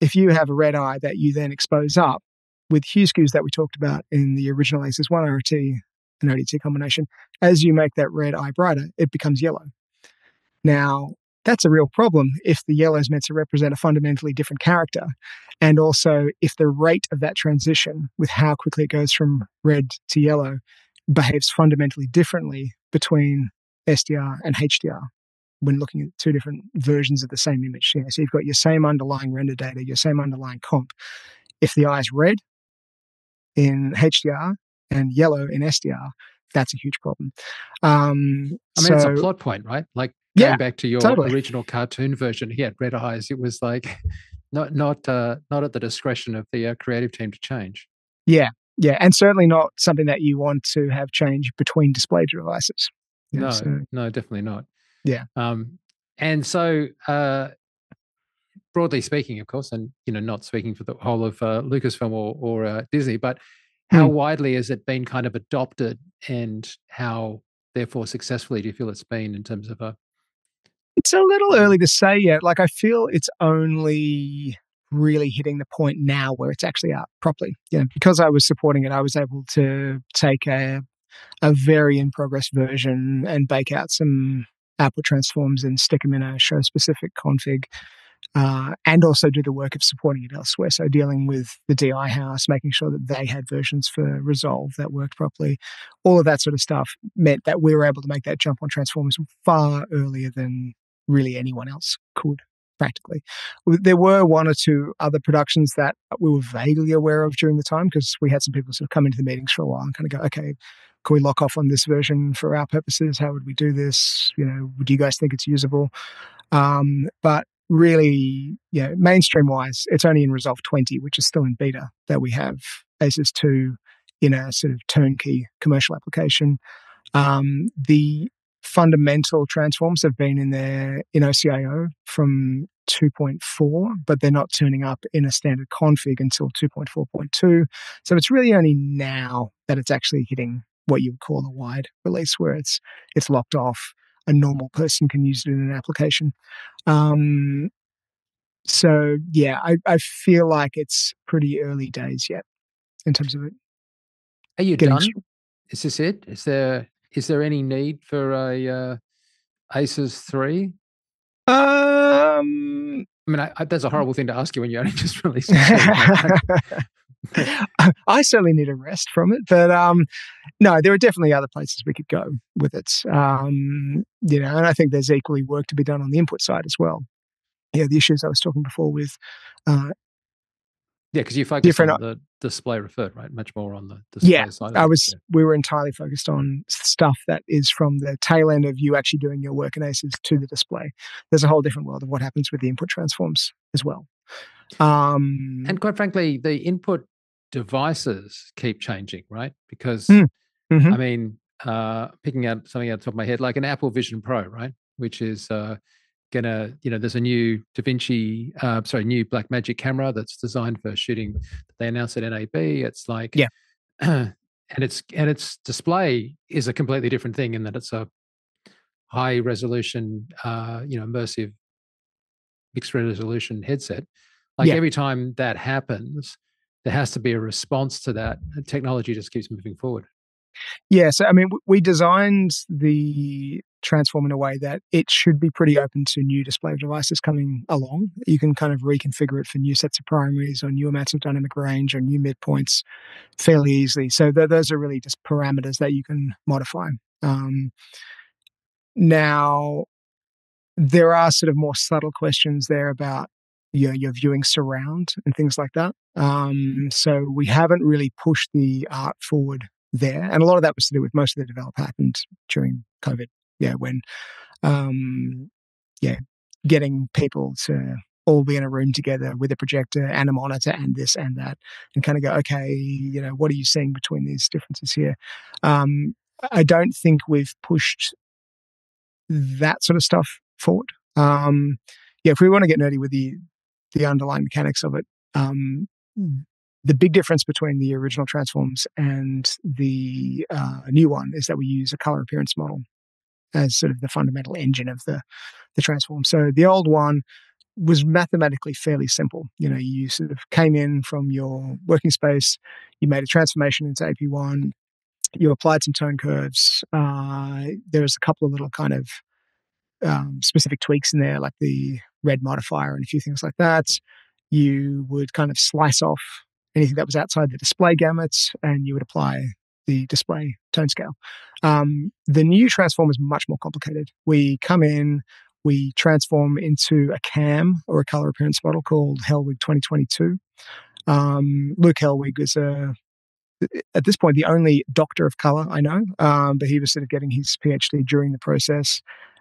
if you have a red eye that you then expose up with hue skews that we talked about in the original ACES 1 RT and ODT combination, as you make that red eye brighter, it becomes yellow. Now, that's a real problem if the yellow is meant to represent a fundamentally different character. And also, if the rate of that transition with how quickly it goes from red to yellow behaves fundamentally differently between SDR and HDR when looking at two different versions of the same image. So you've got your same underlying render data, your same underlying comp. If the eye is red in HDR and yellow in SDR, that's a huge problem. It's a plot point, right? Like going back to your original cartoon version, he had red eyes. It was like not at the discretion of the creative team to change. Yeah, and certainly not something that you want to have change between display devices. No, definitely not. Yeah. And so, broadly speaking, of course, and not speaking for the whole of Lucasfilm or Disney, but how widely has it been kind of adopted, and how, therefore, successfully do you feel it's been in terms of a? It's a little early to say yet. Like, I feel it's only really hitting the point now where it's actually out properly. Because I was supporting it, I was able to take a very in progress version and bake out some output transforms and stick them in a show specific config, and also do the work of supporting it elsewhere. So dealing with the DI house, making sure that they had versions for Resolve that worked properly. All of that sort of stuff meant that we were able to make that jump on transformers far earlier than really anyone else could, practically. There were one or two other productions that we were vaguely aware of during the time, because we had some people sort of come into the meetings for a while and kind of go, okay, can we lock off on this version for our purposes? How would we do this? Would you guys think it's usable? But really, mainstream wise, it's only in Resolve 20, which is still in beta, that we have ACES 2 in a sort of turnkey commercial application. The fundamental transforms have been in OCIO from 2.4, but they're not turning up in a standard config until 2.4.2. So it's really only now that it's actually hitting what you would call a wide release, where it's locked off. A normal person can use it in an application. So yeah, I feel like it's pretty early days yet in terms of it. Are you done? Is this it? Is there any need for a ACES 3? That's a horrible thing to ask you when you only just released it. I certainly need a rest from it, but no, there are definitely other places we could go with it. And I think there's equally work to be done on the input side as well. The issues I was talking before with Yeah, because you focus different. on the display referred, right? Much more on the display side of it. We were entirely focused on stuff that is from the tail end of you actually doing your work in ACES to the display. There's a whole different world of what happens with the input transforms as well. And quite frankly, the input devices keep changing, right? Because, I mean, picking out something out the top of my head, like an Apple Vision Pro, right? Which is there's a new new Blackmagic camera that's designed for shooting that they announced at NAB. It's like, and its display is a completely different thing in that it's a high resolution, immersive mixed resolution headset. Like every time that happens, there has to be a response to that. Technology just keeps moving forward. Yeah, so I mean, we designed the transform in a way that it should be pretty open to new display devices coming along. You can kind of reconfigure it for new sets of primaries or new amounts of dynamic range or new midpoints fairly easily. So those are really just parameters that you can modify. Now, there are sort of more subtle questions there about your viewing surround and things like that. So we haven't really pushed the art forward there. And a lot of that was to do with most of the development happened during COVID. Yeah, when getting people to all be in a room together with a projector and a monitor and this and that, and kind of go, okay, what are you seeing between these differences here? I don't think we've pushed that sort of stuff forward. If we want to get nerdy with the underlying mechanics of it, the big difference between the original transforms and the new one is that we use a color appearance model as sort of the fundamental engine of the transform. So the old one was mathematically fairly simple. You sort of came in from your working space, you made a transformation into AP1, you applied some tone curves. There's a couple of little kind of specific tweaks in there, like the red modifier and a few things like that. You would kind of slice off anything that was outside the display gamuts, and you would apply the display tone scale. The new transform is much more complicated. We come in, we transform into a CAM or a color appearance model called Hellwig 2022. Luke Hellwig is at this point the only doctor of color I know, but he was sort of getting his PhD during the process.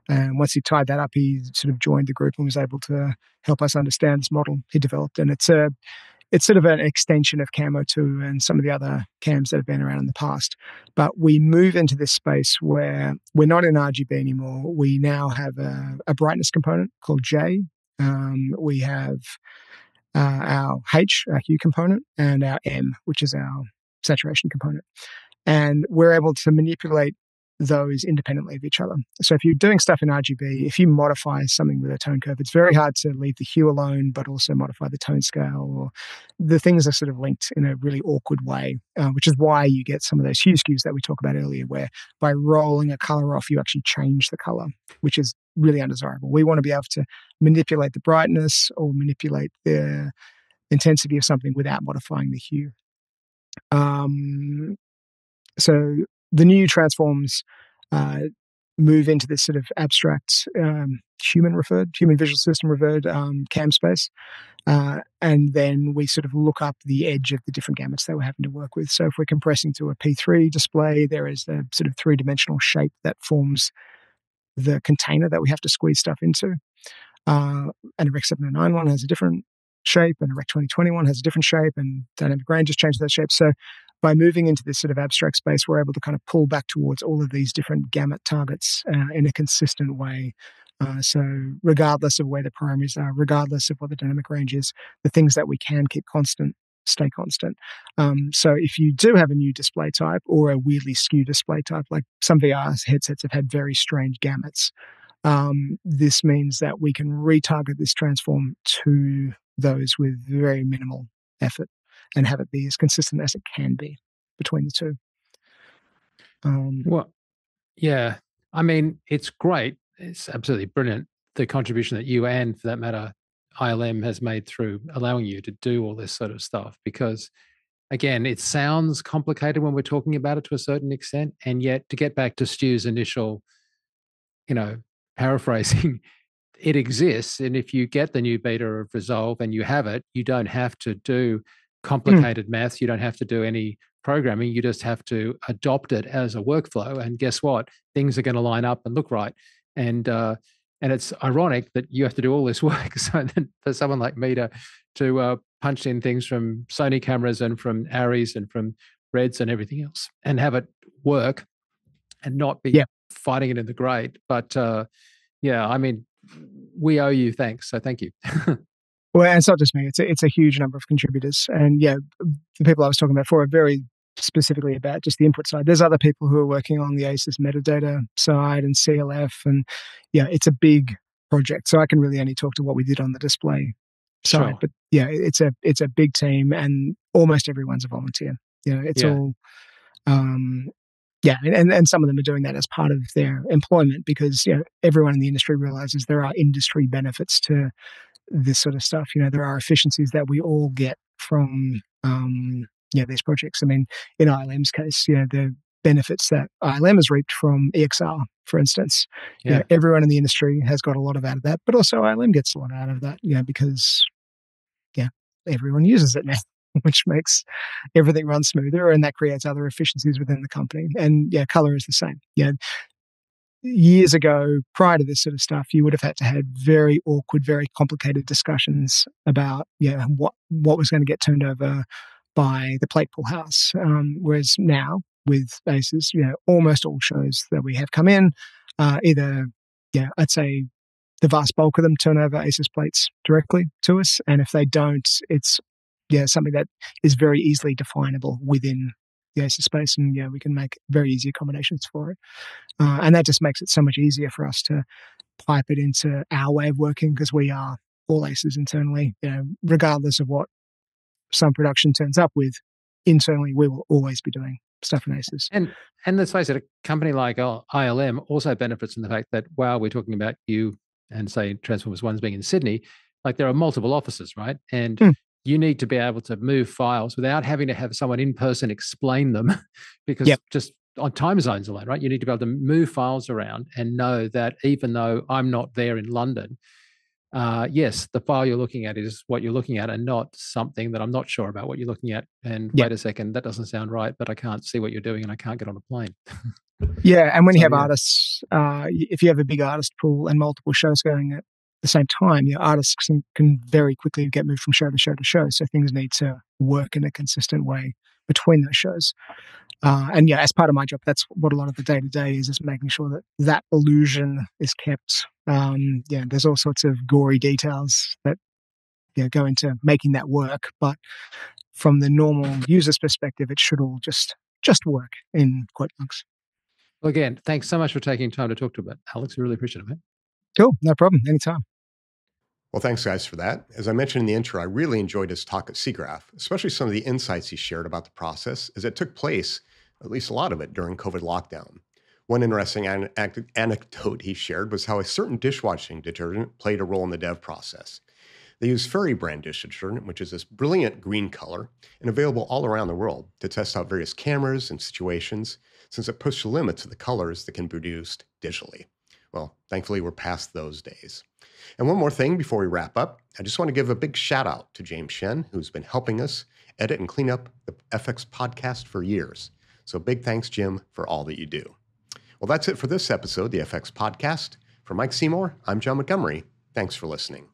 And once he tied that up, he sort of joined the group and was able to help us understand this model he developed. And it's sort of an extension of Camo 2 and some of the other cams that have been around in the past. But we move into this space where we're not in RGB anymore. We now have a brightness component called J. We have our H, our hue component, and our M, which is our saturation component. And we're able to manipulate those independently of each other. So if you're doing stuff in RGB, if you modify something with a tone curve, it's very hard to leave the hue alone, but also modify the tone scale, or the things are sort of linked in a really awkward way, which is why you get some of those hue skews that we talked about earlier, where by rolling a color off, you actually change the color, which is really undesirable. We want to be able to manipulate the brightness or manipulate the intensity of something without modifying the hue. So the new transforms move into this sort of abstract human visual system referred cam space. And then we sort of look up the edge of the different gamuts that we're having to work with. So if we're compressing to a P3 display, there is the sort of three-dimensional shape that forms the container that we have to squeeze stuff into. And a Rec 709 one has a different shape, and a Rec 2021 has a different shape, and dynamic range has changed that shape. So by moving into this sort of abstract space, we're able to kind of pull back towards all of these different gamut targets in a consistent way. So regardless of where the primaries are, regardless of what the dynamic range is, the things that we can keep constant stay constant. So if you do have a new display type or a weirdly skewed display type, like some VR headsets have had very strange gamuts, this means that we can retarget this transform to those with very minimal effort and have it be as consistent as it can be between the two. Well, yeah. I mean, it's great. It's absolutely brilliant, the contribution that you and, for that matter, ILM has made through allowing you to do all this sort of stuff. Because, again, it sounds complicated when we're talking about it to a certain extent. And yet, to get back to Stu's initial, paraphrasing, it exists. And if you get the new beta of Resolve and you have it, you don't have to do complicated math. You don't have to do any programming. You just have to adopt it as a workflow. And guess what? Things are going to line up and look right. And it's ironic that you have to do all this work. So then for someone like me to punch in things from Sony cameras and from Arris and from Reds and everything else and have it work and not be fighting it in the grade. But I mean, we owe you thanks. So thank you. Well, and it's not just me. It's a huge number of contributors. And the people I was talking about before are very specifically about just the input side. There's other people who are working on the ACES metadata side and CLF. And it's a big project. So I can really only talk to what we did on the display side. Sure. But it's a big team and almost everyone's a volunteer. It's all and some of them are doing that as part of their employment because everyone in the industry realizes there are industry benefits to this sort of stuff. There are efficiencies that we all get from these projects. I mean, in ILM's case, the benefits that ILM has reaped from EXR, for instance. Everyone in the industry has got a lot out of that, but also ILM gets a lot out of that, because everyone uses it now, which makes everything run smoother, and that creates other efficiencies within the company. And color is the same. Years ago, prior to this sort of stuff, you would have had to have very awkward, very complicated discussions about what was going to get turned over by the plate pool house. Whereas now with ACES, almost all shows that we have come in, either I'd say the vast bulk of them turn over ACES plates directly to us, and if they don't, it's something that is very easily definable within the ACES space, and we can make very easy accommodations for it. And that just makes it so much easier for us to pipe it into our way of working because we are all ACES internally. Regardless of what some production turns up with, internally we will always be doing stuff in ACES. And let's face it, a company like ILM also benefits from the fact that while we're talking about you and say Transformers 1's being in Sydney, like there are multiple offices, right? And you need to be able to move files without having to have someone in person explain them because just on time zones alone, right? You need to be able to move files around and know that even though I'm not there in London, yes, the file you're looking at is what you're looking at and not something that I'm not sure about what you're looking at. And wait a second, that doesn't sound right, but I can't see what you're doing and I can't get on a plane. And when you have artists, if you have a big artist pool and multiple shows going at the same time, artists can very quickly get moved from show to show to show. So things need to work in a consistent way between those shows. And as part of my job, that's what a lot of the day-to-day is making sure that illusion is kept. There's all sorts of gory details that go into making that work. But from the normal user's perspective, it should all just work in quote marks. Well, again, thanks so much for taking time to talk to about Alex. We really appreciate it, mate. Cool. No problem. Anytime. Well, thanks, guys, for that. As I mentioned in the intro, I really enjoyed his talk at SIGGRAPH, especially some of the insights he shared about the process as it took place, at least a lot of it, during COVID lockdown. One interesting anecdote he shared was how a certain dishwashing detergent played a role in the dev process. They use Fairy brand dish detergent, which is this brilliant green color and available all around the world to test out various cameras and situations, since it pushed the limits of the colors that can be produced digitally. Well, thankfully, we're past those days. And one more thing before we wrap up, I just want to give a big shout out to James Shen, who's been helping us edit and clean up the FX podcast for years. So big thanks, Jim, for all that you do. Well, that's it for this episode, the FX podcast. For Mike Seymour, I'm John Montgomery. Thanks for listening.